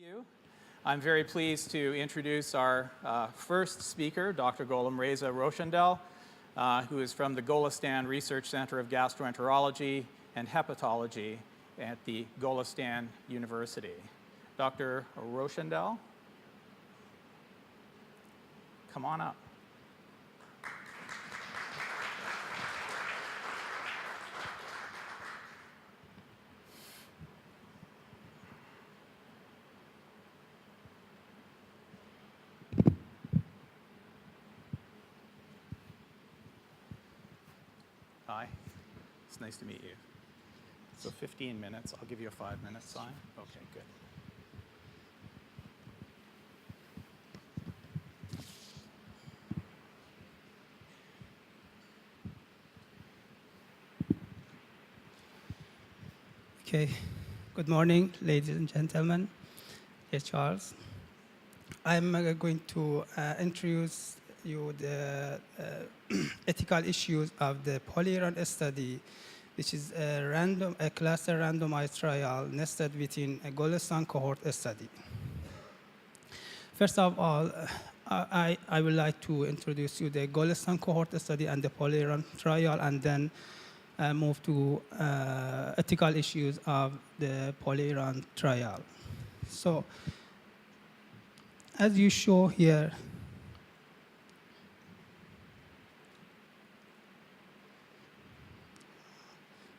you. I'm very pleased to introduce our first speaker, Dr. Gholam Reza Roshandel, who is from the Golistan Research Center of Gastroenterology and Hepatology at the Golistan University. Dr. Roshandel, come on up. Hi, it's nice to meet you. So 15 minutes, I'll give you a 5-minute sign. Okay, good. Okay, good morning, ladies and gentlemen. Here's Charles. I'm going to introduce you the ethical issues of the polyurine study, which is a cluster randomized trial nested within a Golistan cohort study. First of all, I would like to introduce you the Golistan cohort study and the polyurine trial, and then move to ethical issues of the polyurine trial. So, as you show here,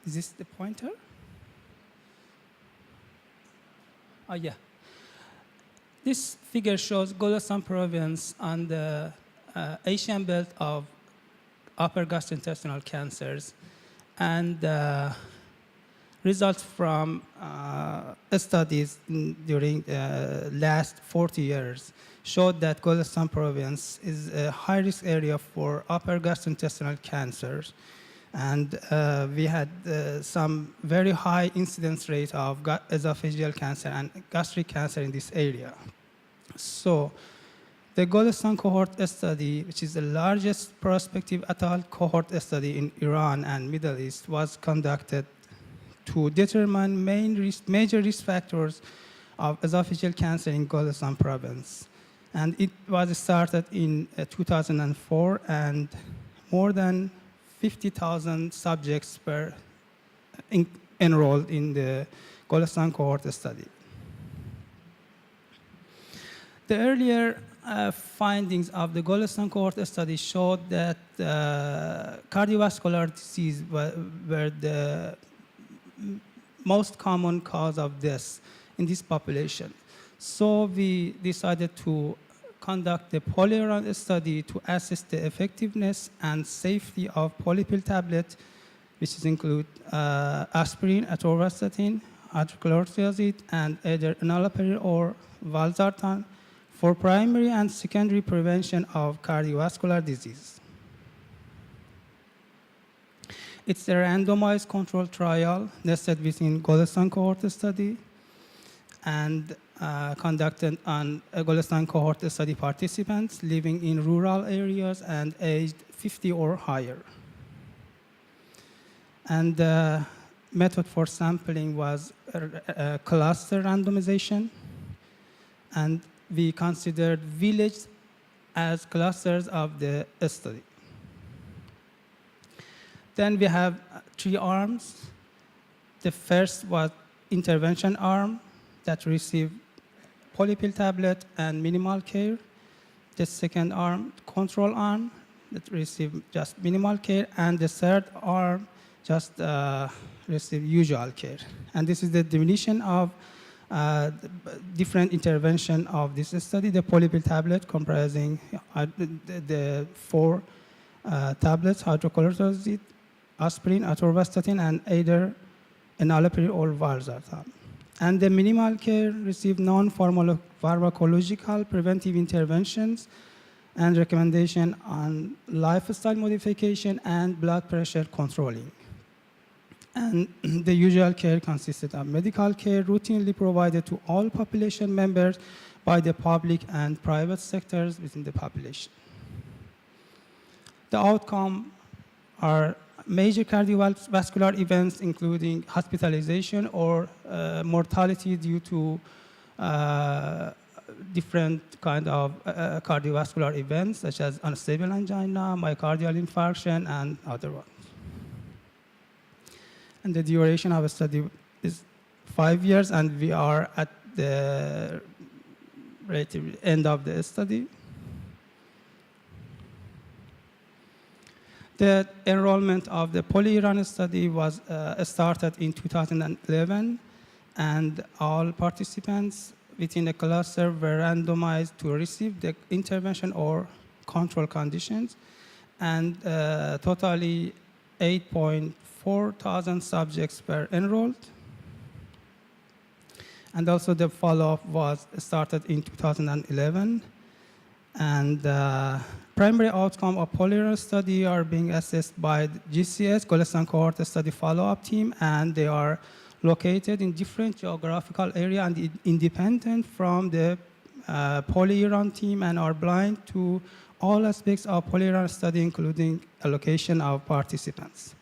is this the pointer? Oh, yeah. This figure shows Golistan province on the Asian belt of upper gastrointestinal cancers, and results from studies during the last 40 years showed that Golistan province is a high-risk area for upper gastrointestinal cancers. And we had some very high incidence rate of esophageal cancer and gastric cancer in this area. So the Golistan cohort study, which is the largest prospective adult cohort study in Iran and Middle East, was conducted to determine major risk factors of esophageal cancer in Golistan province. And it was started in 2004, and more than 50,000 subjects were enrolled in the Golistan cohort study. The earlier findings of the Golistan cohort study showed that cardiovascular disease were the most common cause of death in this population. So we decided to conduct the polyurine study to assess the effectiveness and safety of polypill tablet, which include aspirin, atorvastatin, hydrochlorothiazide, and either enalapril or valsartan for primary and secondary prevention of cardiovascular disease. It's a randomized controlled trial nested within Golistan cohort study and conducted on Golistan cohort study participants living in rural areas and aged 50 or higher. And the method for sampling was a cluster randomization, and we considered villages as clusters of the study. Then we have 3 arms. The first was intervention arm that received polypill tablet and minimal care. The second arm, control arm, that received just minimal care. And the third arm just received usual care. And this is the definition of different intervention of this study. The polypill tablet comprising the 4 tablets, hydrochlorothiazide, aspirin, atorvastatin, and either enalapril or valsartan. And the minimal care received non-pharmacological preventive interventions and recommendation on lifestyle modification and blood pressure controlling. And the usual care consisted of medical care routinely provided to all population members by the public and private sectors within the population. The outcome are major cardiovascular events, including hospitalization or mortality due to different kind of cardiovascular events, such as unstable angina, myocardial infarction, and other ones. And the duration of a study is 5 years, and we are at the relative end of the study. The enrollment of the poly-Iran study was started in 2011, and all participants within the cluster were randomized to receive the intervention or control conditions, and totally 8.4 thousand subjects were enrolled. And also the follow-up was started in 2011. And primary outcome of poly-Iran study are being assessed by the GCS, Golestan Cohort Study Follow-up Team, and they are located in different geographical area and independent from the poly-Iran team, and are blind to all aspects of poly-Iran study, including allocation of participants.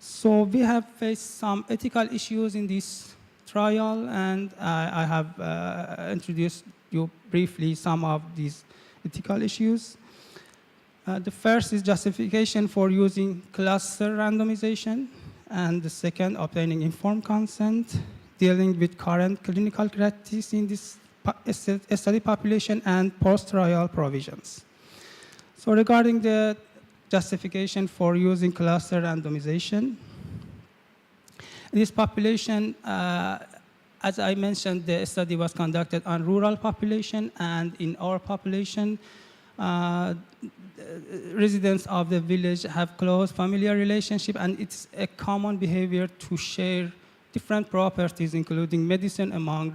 So we have faced some ethical issues in this trial, and I have introduced you briefly some of these ethical issues. The first is justification for using cluster randomization, and the second, obtaining informed consent, dealing with current clinical practice in this study population, and post-trial provisions. So regarding the justification for using cluster randomization, this population, as I mentioned, the study was conducted on rural population, and in our population, residents of the village have close familiar relationship, and it's a common behavior to share different properties, including medicine, among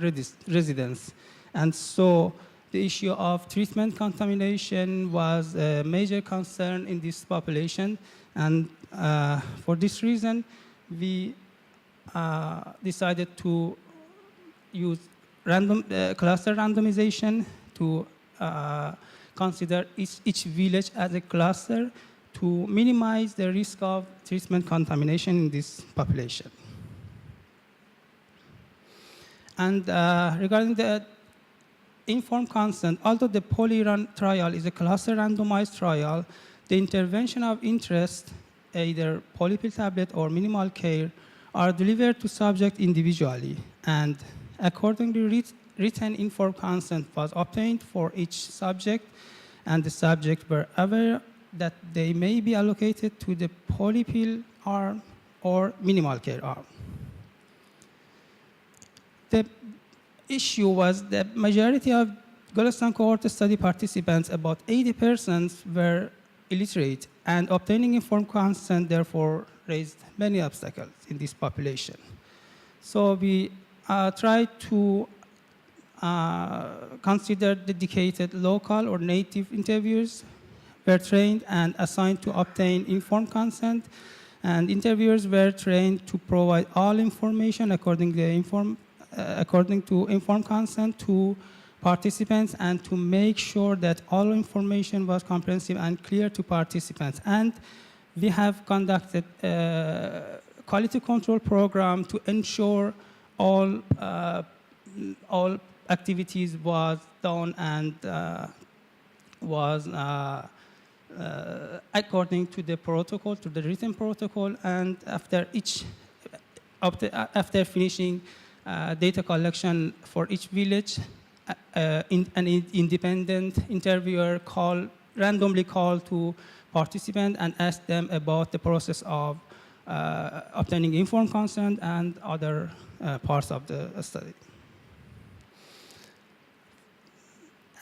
residents. And so the issue of treatment contamination was a major concern in this population, and for this reason, we decided to use cluster randomization to consider each village as a cluster to minimize the risk of treatment contamination in this population. And regarding the informed consent, although the poly-Iran trial is a cluster randomized trial, the intervention of interest, either polypill tablet or minimal care, are delivered to subject individually, and accordingly, written informed consent was obtained for each subject, and the subjects were aware that they may be allocated to the polypill arm or minimal care arm. The issue was that majority of Golestan Cohort Study participants, about 80%, were illiterate, and obtaining informed consent therefore raised many obstacles in this population. So we tried to consider dedicated local or native interviewers were trained and assigned to obtain informed consent, and interviewers were trained to provide all information according to informed consent to participants, and to make sure that all information was comprehensive and clear to participants. And we have conducted a quality control program to ensure all activities was done and was according to the protocol, to the written protocol. And after finishing data collection for each village, an independent interviewer randomly called to participants and asked them about the process of obtaining informed consent and other parts of the study.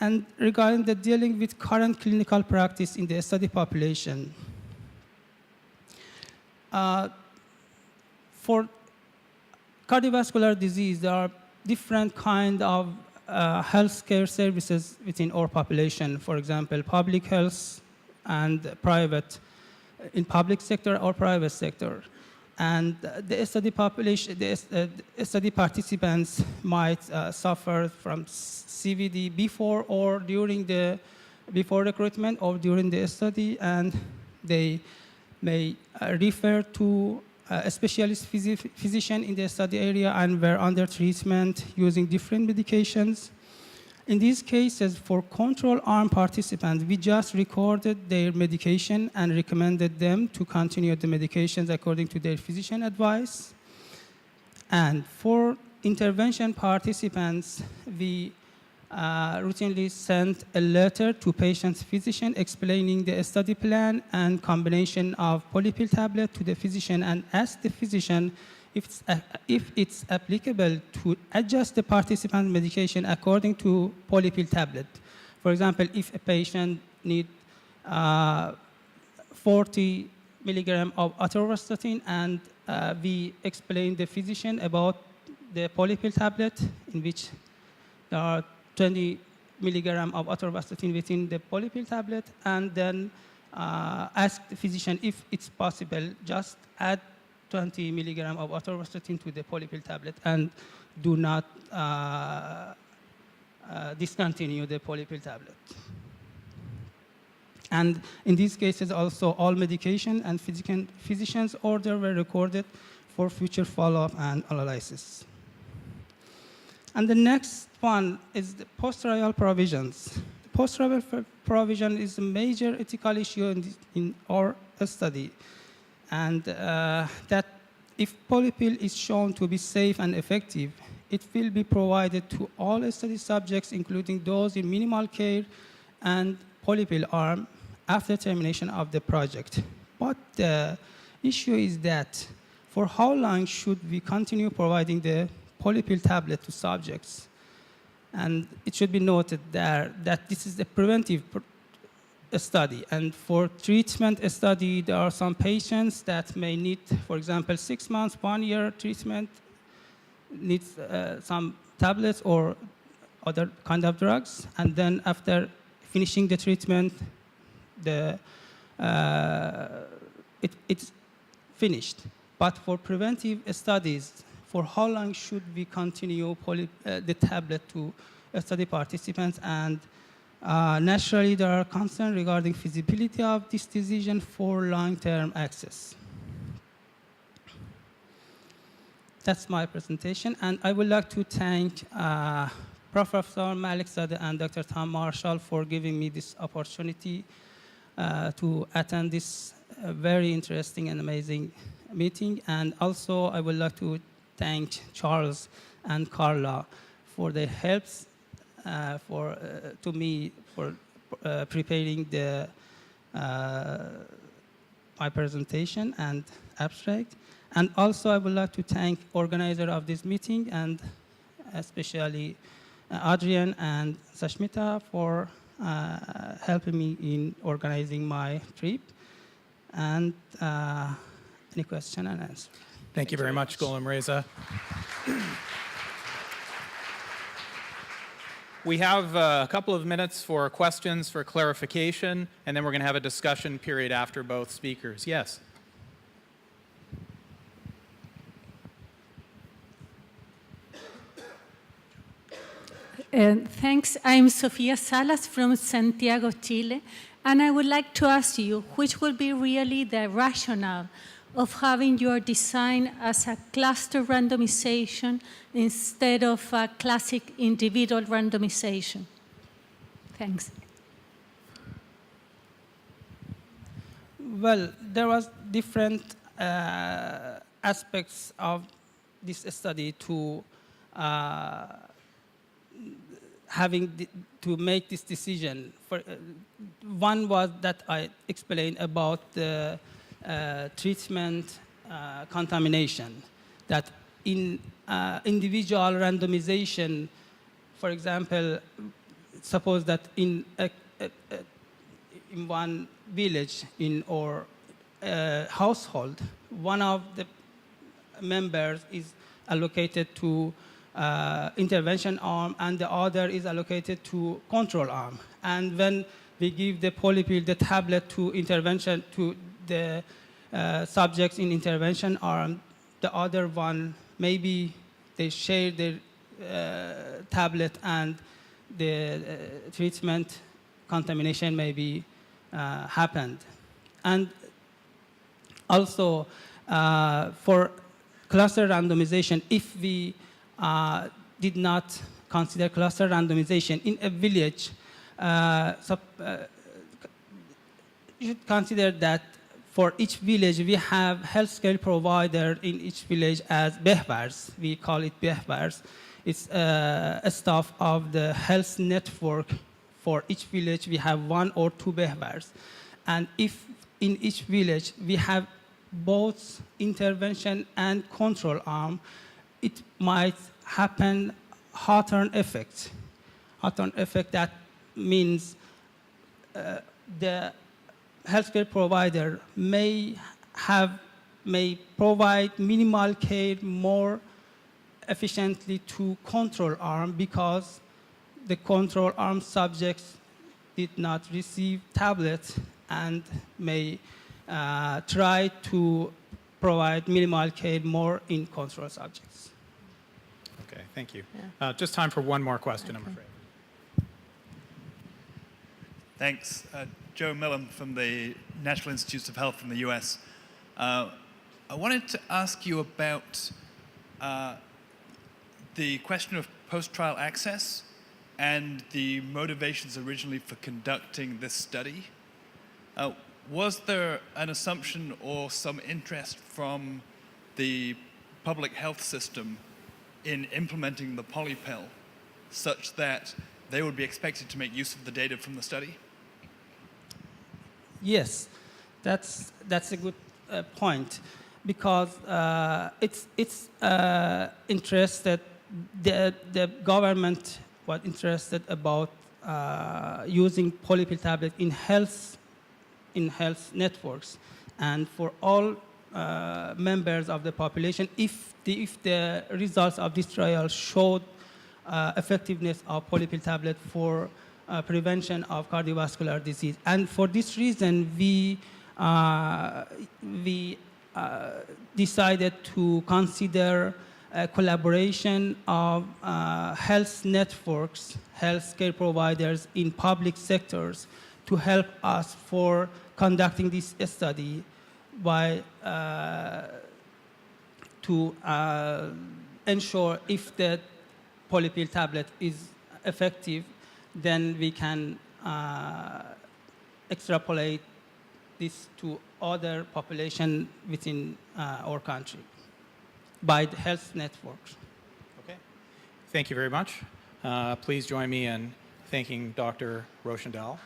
And regarding the dealing with current clinical practice in the study population, for cardiovascular disease, there are different kinds of healthcare services within our population. For example, public health and private, in public sector or private sector. And the study population, the study participants might suffer from CVD before or before recruitment or during the study, and they may refer to a specialist physician in the study area and were under treatment using different medications. In these cases, for control arm participants, we just recorded their medication and recommended them to continue the medications according to their physician advice. And for intervention participants, we routinely sent a letter to patient's physician explaining the study plan and combination of polypill tablet to the physician and asked the physician if it's applicable to adjust the participant medication according to polypill tablet. For example, if a patient needs 40 milligram of atorvastatin and we explain the physician about the polypill tablet in which there are 20 milligram of atorvastatin within the polypill tablet, and then ask the physician if it's possible, just add 20 milligram of atorvastatin to the polypill tablet and do not discontinue the polypill tablet. And in these cases also all medication and physician's order were recorded for future follow-up and analysis. And the next one is the post-trial provisions. Post-trial provision is a major ethical issue in our study. And that if polypill is shown to be safe and effective, it will be provided to all study subjects, including those in minimal care and polypill arm, after termination of the project. But the issue is that for how long should we continue providing the polypill tablet to subjects? And it should be noted there that this is a preventive study. And for treatment study, there are some patients that may need, for example, 6 months, 1 year treatment, needs some tablets or other kind of drugs. And then after finishing the treatment, it's finished. But for preventive studies, for how long should we continue the tablet to study participants? And naturally, there are concerns regarding feasibility of this decision for long-term access. That's my presentation, and I would like to thank Professor Malik Zadeh and Dr. Tom Marshall for giving me this opportunity to attend this very interesting and amazing meeting. And also, I would like to thank Charles and Carla for their helps to me for preparing my presentation and abstract. And also, I would like to thank organizer of this meeting, and especially Adrian and Sashmita for helping me in organizing my trip. And any question and answer. Thank you very much, Ghulam Reza. We have a couple of minutes for questions, for clarification, and then we're going to have a discussion period after both speakers. Yes? Thanks. I'm Sofia Salas from Santiago, Chile, and I would like to ask you, which will be really the rationale of having your design as a cluster randomization instead of a classic individual randomization? Thanks. Well, there was different aspects of this study to to make this decision. One was that I explained about the treatment contamination, that in individual randomization, for example, suppose that in one village or household, one of the members is allocated to intervention arm and the other is allocated to control arm. And when we give the polypill, the tablet to intervention to the subjects in intervention arm, the other one, maybe they share their tablet and the treatment contamination maybe happened. And also, For cluster randomization, if we did not consider cluster randomization in a village, you should consider that for each village, we have healthcare provider in each village as behbars. We call it behbars. It's a staff of the health network. For each village, we have 1 or 2 behbars. And if in each village we have both intervention and control arm, it might happen Hawthorne effect. Hawthorne effect, that means the healthcare provider may provide minimal care more efficiently to control arm because the control arm subjects did not receive tablets and may try to provide minimal care more in control subjects. Okay, thank you. Just time for one more question, I'm afraid. Thanks. Joe Millam from the National Institutes of Health in the US. I wanted to ask you about the question of post-trial access and the motivations originally for conducting this study. Was there an assumption or some interest from the public health system in implementing the polypill such that they would be expected to make use of the data from the study? Yes, that's a good point, because it's interested, the government was interested about using polypill tablet in health networks, and for all members of the population, if the results of this trial showed effectiveness of polypill tablet for prevention of cardiovascular disease. And for this reason, we decided to consider a collaboration of health networks, healthcare providers in public sectors to help us for conducting this study by to ensure if the polypill tablet is effective, then we can extrapolate this to other population within our country by the health networks. Okay. Thank you very much. Please join me in thanking Dr. Rochendell.